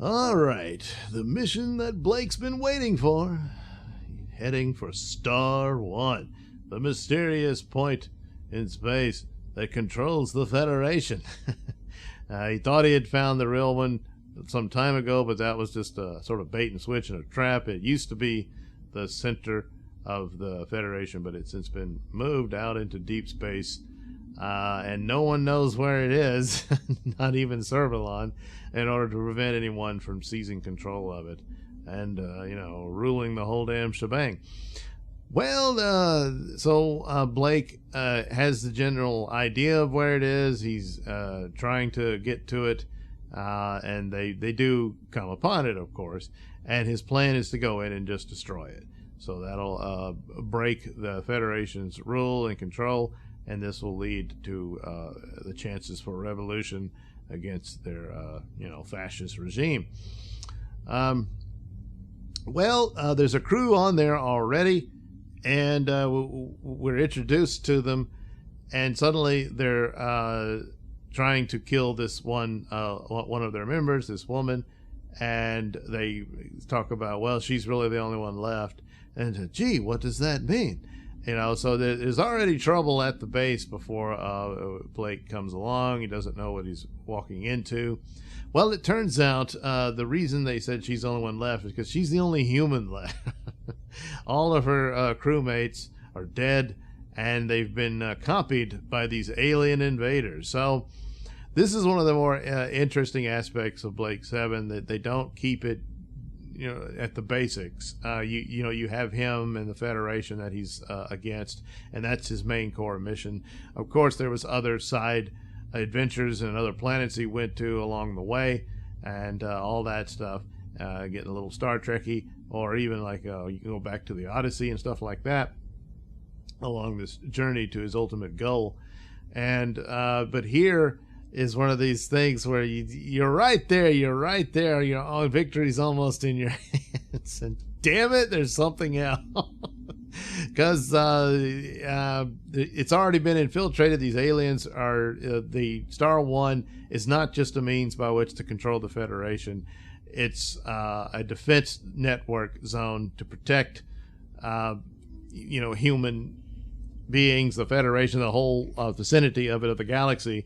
All right, the mission that Blake's been waiting for. Heading for Star 1, the mysterious point in space that controls the Federation. He thought he had found the real one some time ago, but that was just a sort of bait and switch and a trap. It used to be the center of the Federation, but it's since been moved out into deep space. And no one knows where it is, not even Servalon, in order to prevent anyone from seizing control of it and, ruling the whole damn shebang. Well, so Blake has the general idea of where it is. He's trying to get to it, and they do come upon it, of course, and his plan is to go in and just destroy it. So that'll break the Federation's rule and control, and this will lead to the chances for revolution against their, fascist regime. There's a crew on there already, and we're introduced to them, and suddenly they're trying to kill this one of their members, this woman, and they talk about, well, she's really the only one left, and gee, what does that mean? So there's already trouble at the base before Blake comes along. He doesn't know what he's walking into. Well, it turns out the reason they said she's the only one left is because she's the only human left. All of her crewmates are dead, and they've been copied by these alien invaders. So this is one of the more interesting aspects of Blakes7, that they don't keep it at the basics. You have him and the Federation that he's against, and that's his main core mission. Of course, there was other side adventures and other planets he went to along the way, and all that stuff, getting a little Star Trekky, or even like you can go back to the Odyssey and stuff like that along this journey to his ultimate goal. And but here is one of these things where you're right there, victory's almost in your hands, and damn it, there's something else. Because it's already been infiltrated. These aliens are the Star 1 is not just a means by which to control the Federation. It's a defense network zone to protect human beings, the Federation, the whole vicinity of the galaxy,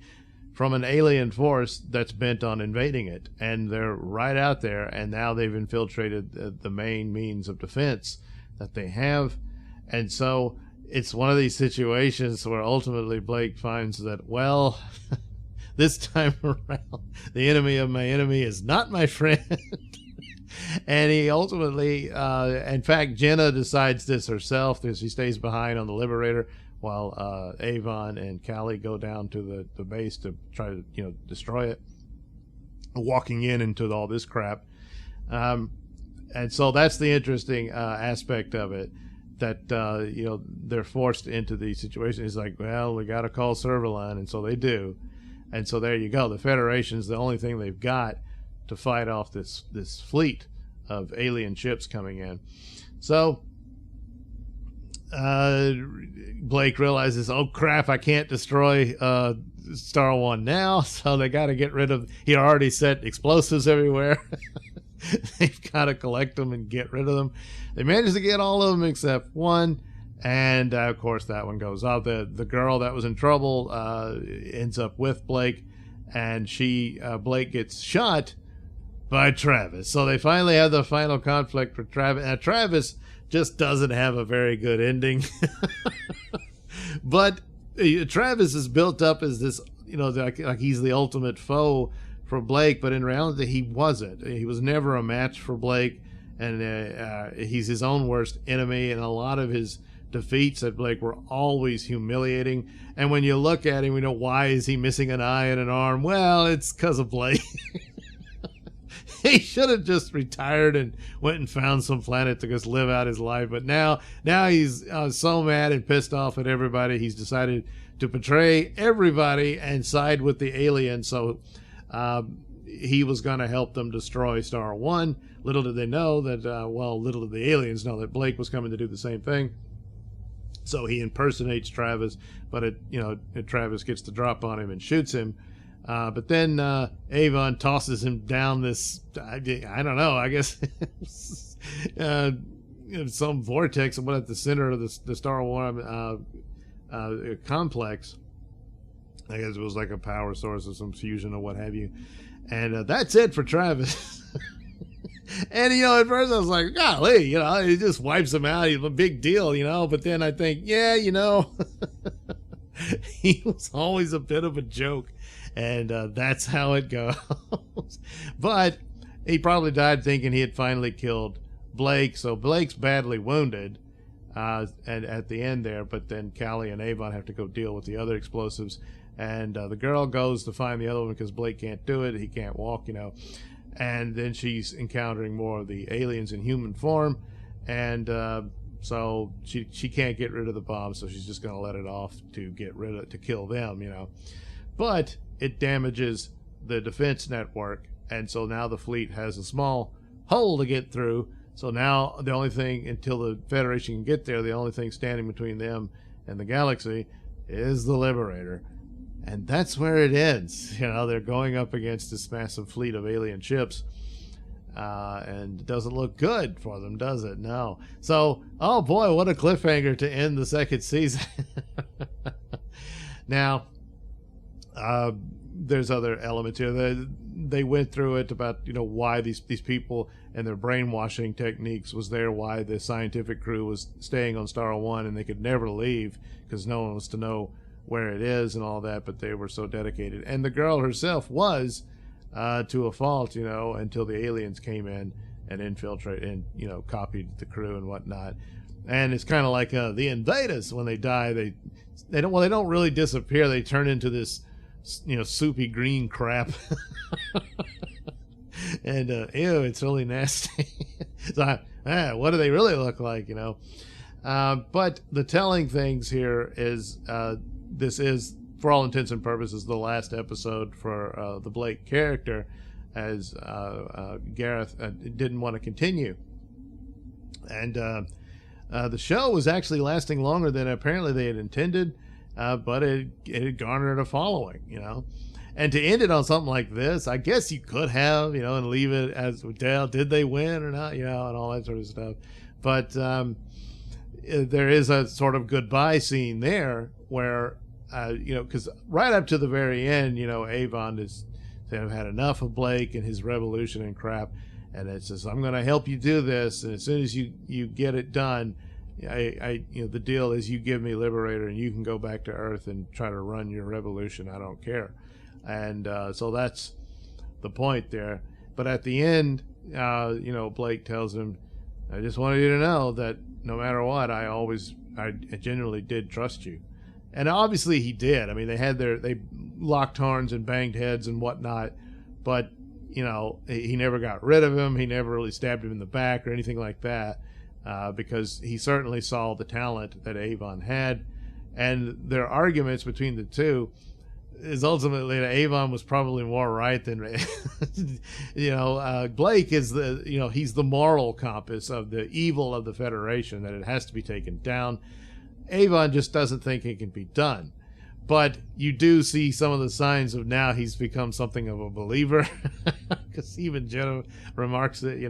from an alien force that's bent on invading it. And they're right out there, and now they've infiltrated the main means of defense that they have. And so it's one of these situations where ultimately Blake finds that, well, this time around, the enemy of my enemy is not my friend. And he ultimately, in fact, Jenna decides this herself, as she stays behind on the Liberator, while Avon and Callie go down to the base to try to destroy it, walking into all this crap. And so that's the interesting aspect of it, that they're forced into these situations. It's like, well, we got to call Servalon, and so they do. And so there you go. The Federation's the only thing they've got to fight off this fleet of alien ships coming in. So Blake realizes, oh crap, I can't destroy Star 1 now, so they got to get rid of, he already set explosives everywhere. They've got to collect them and get rid of them. They managed to get all of them except one, and of course that one goes off. The girl that was in trouble ends up with Blake, and Blake gets shot by Travis. So they finally have the final conflict for Travis. Now Travis just doesn't have a very good ending. But Travis is built up as this, like he's the ultimate foe for Blake, but in reality he wasn't. He was never a match for Blake, and he's his own worst enemy, and a lot of his defeats at Blake were always humiliating. And when you look at him, why is he missing an eye and an arm? Well, it's because of Blake. He should have just retired and went and found some planet to just live out his life. But now he's so mad and pissed off at everybody, he's decided to betray everybody and side with the aliens. So he was going to help them destroy Star 1. Little did they know that, little did the aliens know that Blake was coming to do the same thing. So he impersonates Travis, but Travis gets the drop on him and shoots him. But then Avon tosses him down this, I don't know, I guess, some vortex at the center of the Star Wars complex. I guess it was like a power source or some fusion or what have you. And that's it for Travis. And, at first I was like, golly, he just wipes him out. He's a big deal, But then I think, yeah, he was always a bit of a joke. And that's how it goes. But he probably died thinking he had finally killed Blake. So Blake's badly wounded and at the end there. But then Callie and Avon have to go deal with the other explosives. And the girl goes to find the other one because Blake can't do it. He can't walk, And then she's encountering more of the aliens in human form. And so she can't get rid of the bomb. So she's just going to let it off to kill them, But it damages the defense network. And so now the fleet has a small hole to get through. So now the only thing, until the Federation can get there, the only thing standing between them and the galaxy is the Liberator. And that's where it ends. They're going up against this massive fleet of alien ships. And it doesn't look good for them, does it? No. So, oh boy, what a cliffhanger to end the second season. Now, there's other elements here. They went through it about, why these people and their brainwashing techniques was there, why the scientific crew was staying on Star One and they could never leave because no one was to know where it is and all that, but they were so dedicated. And the girl herself was to a fault, until the aliens came in and infiltrated and, copied the crew and whatnot. And it's kind of like the invaders. When they die, they don't really disappear. They turn into this, soupy green crap. And ew, it's really nasty. So what do they really look like, But the telling things here is this is, for all intents and purposes, the last episode for the Blake character, as Gareth didn't want to continue. And the show was actually lasting longer than apparently they had intended, but it had garnered a following, And to end it on something like this, I guess you could have, and leave it as, did they win or not, and all that sort of stuff. But there is a sort of goodbye scene there where, because right up to the very end, Avon has had enough of Blake and his revolution and crap. And it says, I'm going to help you do this. And as soon as you get it done, the deal is you give me Liberator and you can go back to Earth and try to run your revolution. I don't care. And so that's the point there. But at the end, Blake tells him, I just wanted you to know that no matter what, I genuinely did trust you. And obviously he did. I mean, they locked horns and banged heads and whatnot, but he never got rid of him. He never really stabbed him in the back or anything like that, because he certainly saw the talent that Avon had. And their arguments between the two is ultimately that Avon was probably more right than Blake is he's the moral compass of the evil of the Federation, that it has to be taken down. Avon just doesn't think it can be done. But you do see some of the signs of now he's become something of a believer, because even Jenna remarks it,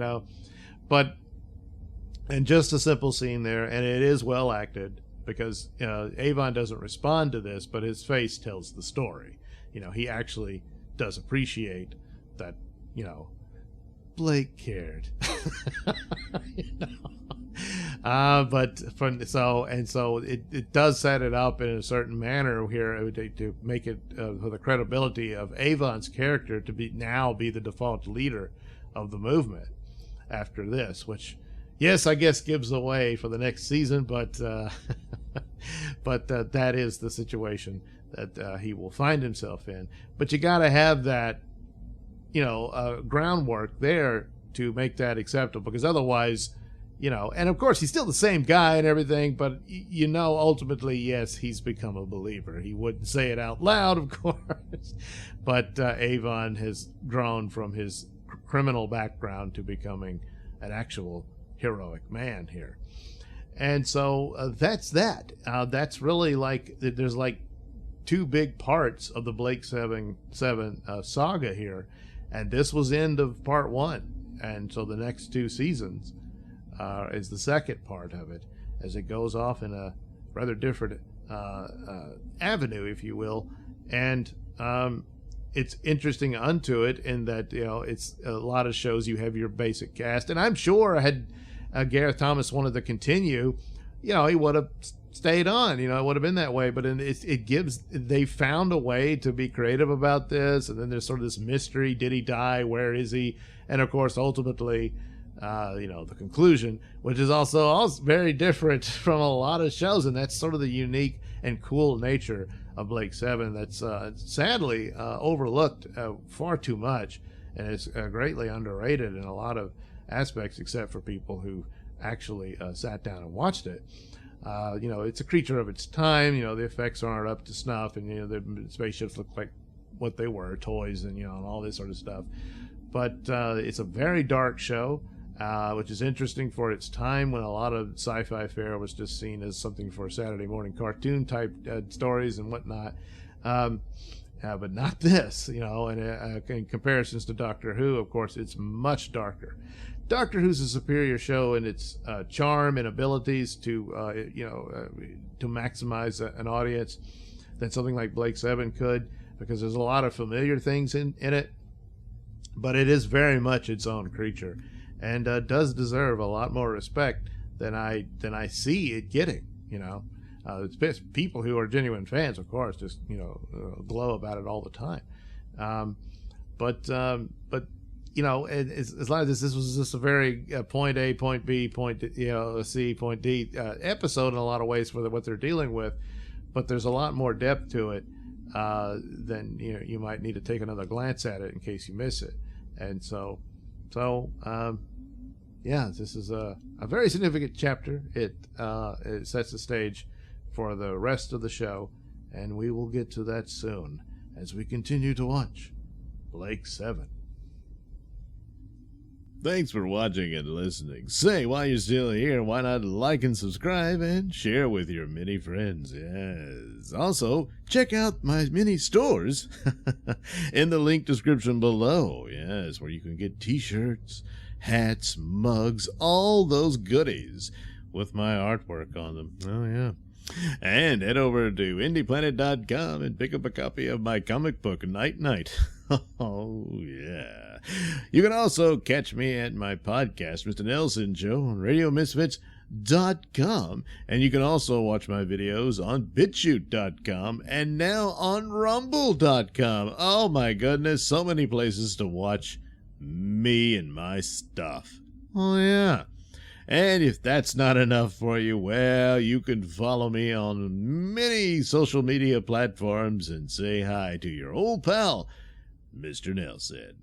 But, and just a simple scene there, and it is well acted, because Avon doesn't respond to this, but his face tells the story. He actually does appreciate that, Blake cared. But so it does set it up in a certain manner here to make it for the credibility of Avon's character to be the default leader of the movement after this, which, yes, I guess gives away for the next season, but that is the situation that he will find himself in. But you got to have that, groundwork there to make that acceptable, because otherwise, and of course he's still the same guy and everything, but ultimately, yes, he's become a believer. He wouldn't say it out loud, of course, but Avon has grown from his criminal background to becoming an actual heroic man here. And so that's that. That's really like, there's like two big parts of the Blakes7 saga here, and this was end of part 1, and so the next 2 seasons is the second part of it, as it goes off in a rather different avenue, if you will. And it's interesting unto it in that, you know, it's a lot of shows you have your basic cast, and I'm sure had Gareth Thomas wanted to continue, you know, he would have stayed on, you know, it would have been that way. But they found a way to be creative about this, and then there's sort of this mystery: did he die? Where is he? And of course, ultimately, you know, the conclusion, which is also very different from a lot of shows, and that's sort of the unique and cool nature of Blake7 that's sadly overlooked far too much, and it's greatly underrated in a lot of aspects, except for people who actually sat down and watched it. You know, it's a creature of its time. You know, the effects aren't up to snuff, and, you know, the spaceships look like what they were, toys, and, you know, and all this sort of stuff. But it's a very dark show, which is interesting for its time, when a lot of sci-fi fare was just seen as something for Saturday morning cartoon type stories and whatnot. But not this, you know, and in comparisons to Doctor Who, of course, it's much darker. Doctor Who's a superior show in its charm and abilities to, you know, to maximize an audience than something like Blake7 could, because there's a lot of familiar things in it, but it is very much its own creature, and does deserve a lot more respect than I see it getting. You know, it's people who are genuine fans, of course, just, you know, glow about it all the time. But you know, as long as this was just a very point A, point B, point, you know, C, point D episode in a lot of ways for what they're dealing with, but there's a lot more depth to it than, you know, you might need to take another glance at it in case you miss it. And so yeah, this is a very significant chapter. It sets the stage for the rest of the show, and we will get to that soon as we continue to watch Blake7. Thanks for watching and listening. Say, while you're still here, why not like and subscribe and share with your many friends? Yes. Also, check out my mini stores in the link description below. Yes, where you can get t-shirts, hats, mugs, all those goodies with my artwork on them. Oh, yeah. And head over to indieplanet.com and pick up a copy of my comic book, Night Night. Oh, yeah. You can also catch me at my podcast, Mr Nailsin Show, on RadioMisfits.com. And you can also watch my videos on BitChute.com and now on Rumble.com. Oh, my goodness, so many places to watch me and my stuff. Oh, yeah. And if that's not enough for you, well, you can follow me on many social media platforms and say hi to your old pal, Mr. Nailsin.